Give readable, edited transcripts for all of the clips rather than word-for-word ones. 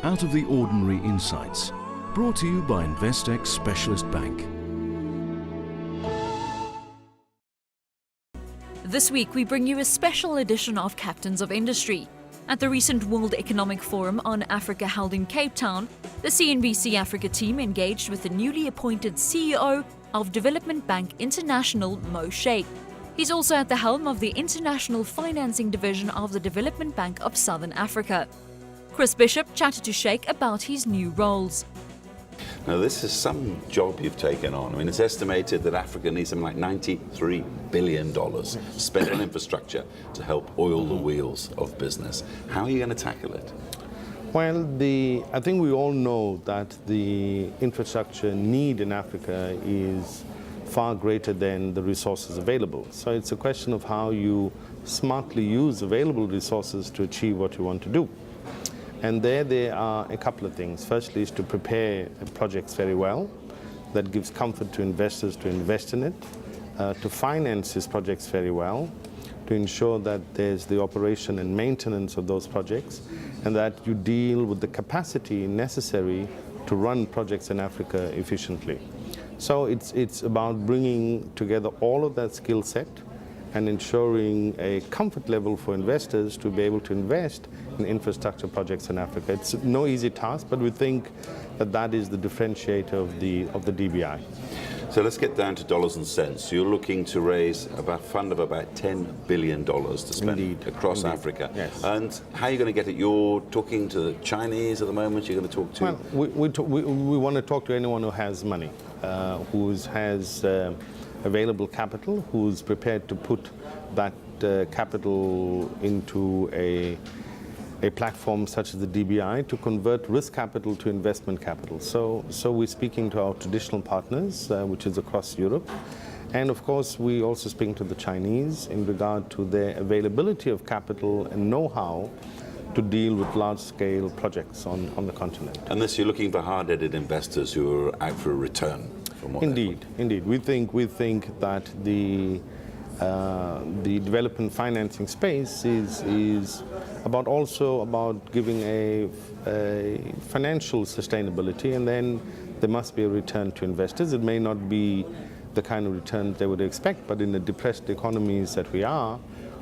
Out of the Ordinary Insights, brought to you by Investec Specialist Bank. This week we bring you a special edition of Captains of Industry. At the recent World Economic Forum on Africa held in Cape Town, the CNBC Africa team engaged with the newly appointed CEO of Development Bank International, Shaik. He's also at the helm of the International Financing Division of the Development Bank of Southern Africa. Chris Bishop chatted to Shaik about his new roles. Now, this is some job you've taken on. I mean, it's estimated that Africa needs something like $93 billion spent on infrastructure to help oil the wheels of business. How are you going to tackle it? Well, I think we all know that the infrastructure need in Africa is far greater than the resources available. So it's a question of how you smartly use available resources to achieve what you want to do. And there are a couple of things. Firstly is to prepare projects very well. That gives comfort to investors to invest in it, to finance these projects very well, to ensure that there's the operation and maintenance of those projects, and that you deal with the capacity necessary to run projects in Africa efficiently. So it's about bringing together all of that skill set and ensuring a comfort level for investors to be able to invest in infrastructure projects in Africa. It's no easy task, but we think that that is the differentiator of the DBI. So let's get down to dollars and cents. You're looking to raise a fund of about $10 billion to spend across Africa. Yes. And how are you going to get it? You're talking to the Chinese at the moment, you're going to talk to? Well, we want to talk to anyone who has money, who has available capital, who's prepared to put that capital into a platform such as the DBI to convert risk capital to investment capital. So we're speaking to our traditional partners, which is across Europe. And of course, we also speaking to the Chinese in regard to their availability of capital and know-how to deal with large-scale projects on the continent. And this, you're looking for hard-headed investors who are out for a return. Indeed. We think that the development financing space is also about giving a financial sustainability, and then there must be a return to investors. It may not be the kind of return they would expect, but in the depressed economies that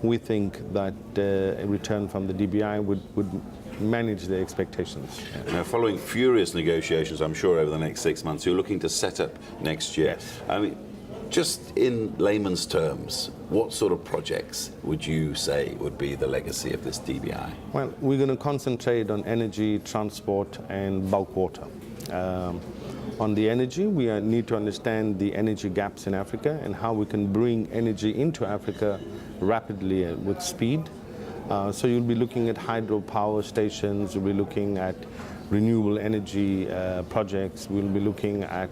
we think that a return from the DBI would manage their expectations. Now, following furious negotiations, I'm sure, over the next 6 months, you're looking to set up next year. Yes. I mean, just in layman's terms, what sort of projects would you say would be the legacy of this DBI? Well, we're going to concentrate on energy, transport, and bulk water. On the energy, we need to understand the energy gaps in Africa and how we can bring energy into Africa rapidly with speed. So you'll be looking at hydropower stations, you'll be looking at renewable energy projects, we'll be looking at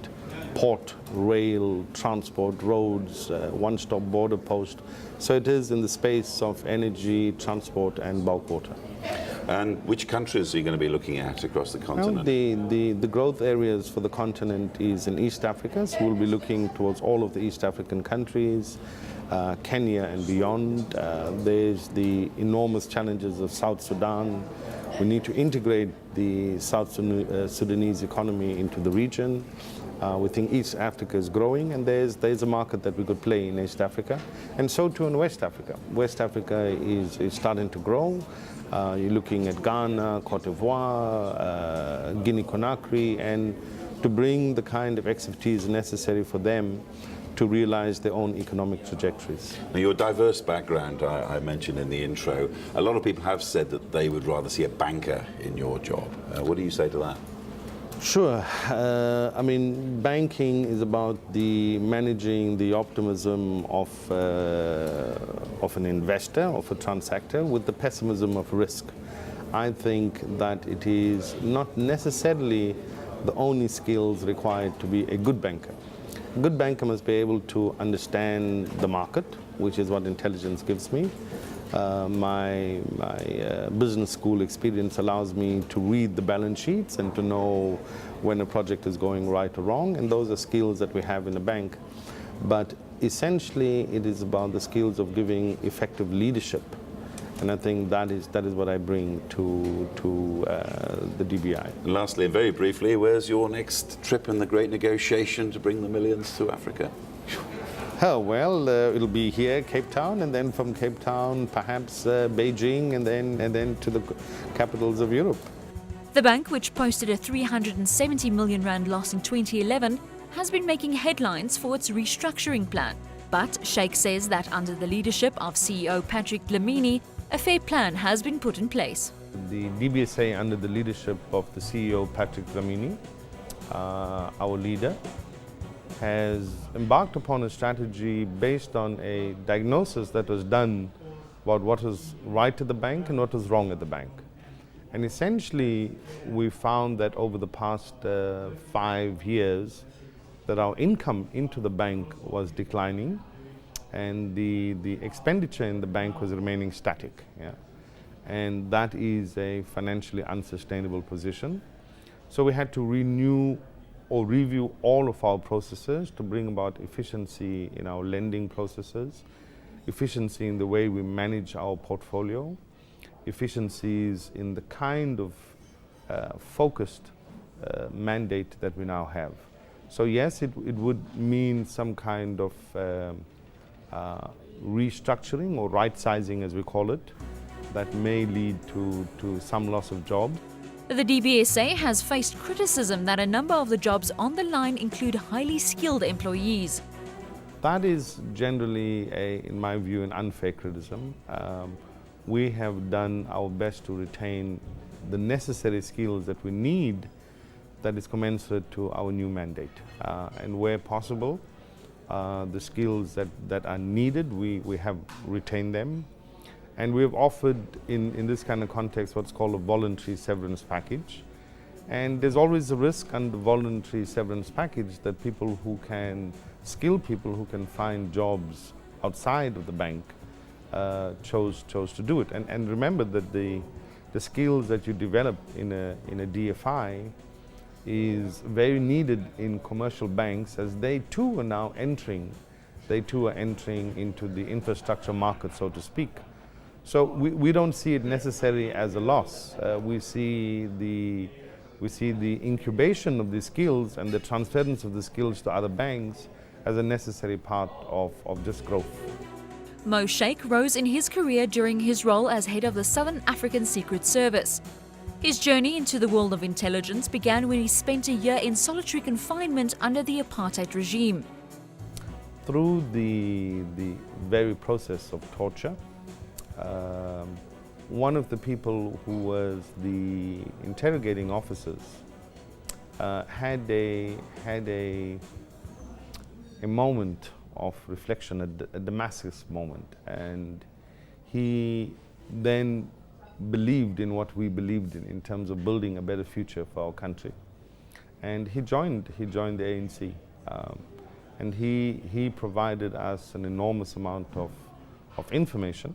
port, rail, transport, roads, one-stop border post. So it is in the space of energy, transport, and bulk water. And which countries are you going to be looking at across the continent? Well, the growth areas for the continent is in East Africa, so we'll be looking towards all of the East African countries, Kenya and beyond. There's the enormous challenges of South Sudan. We need to integrate the South Sudanese economy into the region. We think East Africa is growing, and there's a market that we could play in East Africa, and so too in West Africa. West Africa is starting to grow. You're looking at Ghana, Cote d'Ivoire, Guinea-Conakry, and to bring the kind of expertise necessary for them to realize their own economic trajectories. Now, your diverse background, I mentioned in the intro, a lot of people have said that they would rather see a banker in your job. What do you say to that? Sure. I mean, banking is about managing the optimism of an investor, of a transactor, with the pessimism of risk. I think that it is not necessarily the only skills required to be a good banker. A good banker must be able to understand the market, which is what intelligence gives me. My business school experience allows me to read the balance sheets and to know when a project is going right or wrong, and those are skills that we have in a bank. But essentially, it is about the skills of giving effective leadership And I think that is what I bring to the DBI. And lastly, and very briefly, where's your next trip in the great negotiation to bring the millions to Africa? Oh, well, it'll be here, Cape Town, and then from Cape Town, perhaps Beijing, and then to the capitals of Europe. The bank, which posted a 370 million rand loss in 2011, has been making headlines for its restructuring plan. But Shaik says that under the leadership of CEO Patrick Dlamini, a fair plan has been put in place. The DBSA, under the leadership of the CEO Patrick Dlamini, our leader, has embarked upon a strategy based on a diagnosis that was done about what was right at the bank and what was wrong at the bank. And essentially, we found that over the past 5 years, that our income into the bank was declining and the expenditure in the bank was remaining static. Yeah? And that is a financially unsustainable position. So we had to renew or review all of our processes to bring about efficiency in our lending processes, efficiency in the way we manage our portfolio, efficiencies in the kind of focused mandate that we now have. So yes, it would mean some kind of restructuring or right-sizing, as we call it, that may lead to some loss of jobs. The DBSA has faced criticism that a number of the jobs on the line include highly skilled employees. That is generally, in my view, an unfair criticism. We have done our best to retain the necessary skills that we need that is commensurate to our new mandate. And where possible, the skills that are needed, we have retained them. And we have offered, in this kind of context, what's called a voluntary severance package. And there's always a risk under voluntary severance package that skilled people who can find jobs outside of the bank chose to do it. And remember that the skills that you develop in a DFI is very needed in commercial banks, as they too are now entering into the infrastructure market, so to speak. So we don't see it necessarily as a loss. We see the incubation of the skills and the transference of the skills to other banks as a necessary part of just growth. Mo Shaik rose in his career during his role as head of the Southern African Secret Service. His journey into the world of intelligence began when he spent a year in solitary confinement under the apartheid regime. Through the very process of torture, one of the people who was the interrogating officers had a moment of reflection, a Damascus moment, and he then believed in what we believed in terms of building a better future for our country, and he joined the ANC, and he provided us an enormous amount of information.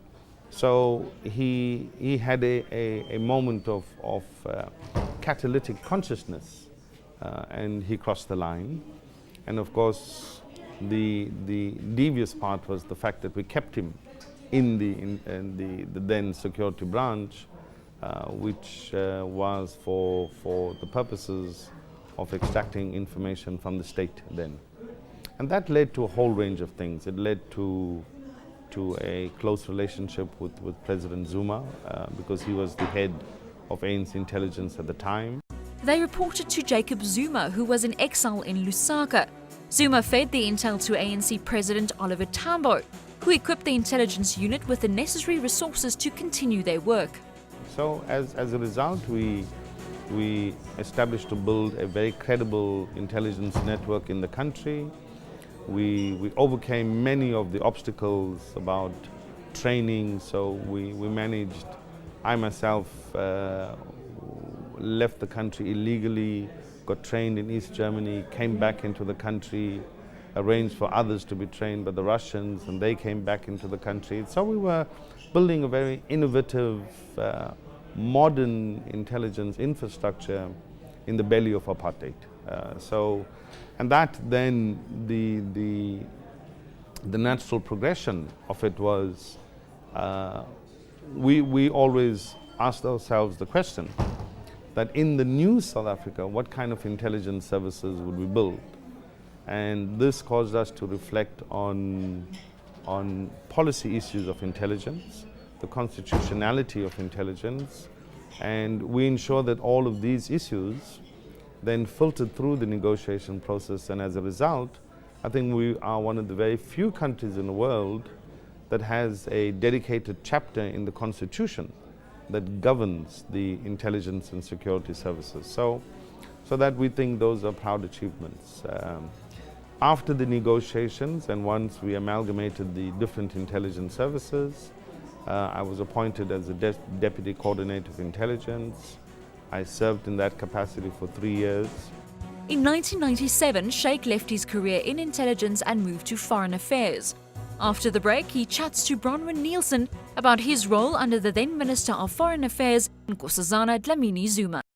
So he had a moment of catalytic consciousness, and he crossed the line. And of course, the devious part was the fact that we kept him in the then security branch, which was for the purposes of extracting information from the state then. And that led to a whole range of things. It led to a close relationship with President Zuma, because he was the head of ANC intelligence at the time. They reported to Jacob Zuma, who was in exile in Lusaka. Zuma fed the intel to ANC President Oliver Tambo, who equipped the intelligence unit with the necessary resources to continue their work. So as a result, we established to build a very credible intelligence network in the country. We overcame many of the obstacles about training, so we managed. I myself left the country illegally, got trained in East Germany, came back into the country, arranged for others to be trained by the Russians, and they came back into the country. So we were building a very innovative, modern intelligence infrastructure in the belly of apartheid. And that then, the natural progression of it was we always asked ourselves the question that in the new South Africa, what kind of intelligence services would we build? And this caused us to reflect on policy issues of intelligence, the constitutionality of intelligence, and we ensure that all of these issues then filtered through the negotiation process, and as a result, I think we are one of the very few countries in the world that has a dedicated chapter in the Constitution that governs the intelligence and security services. So that we think those are proud achievements. After the negotiations and once we amalgamated the different intelligence services, I was appointed as the Deputy Coordinator of Intelligence. I served in that capacity for 3 years. In 1997, Shaik left his career in intelligence and moved to foreign affairs. After the break, he chats to Bronwyn Nielson about his role under the then Minister of Foreign Affairs, Nkosazana Dlamini Zuma.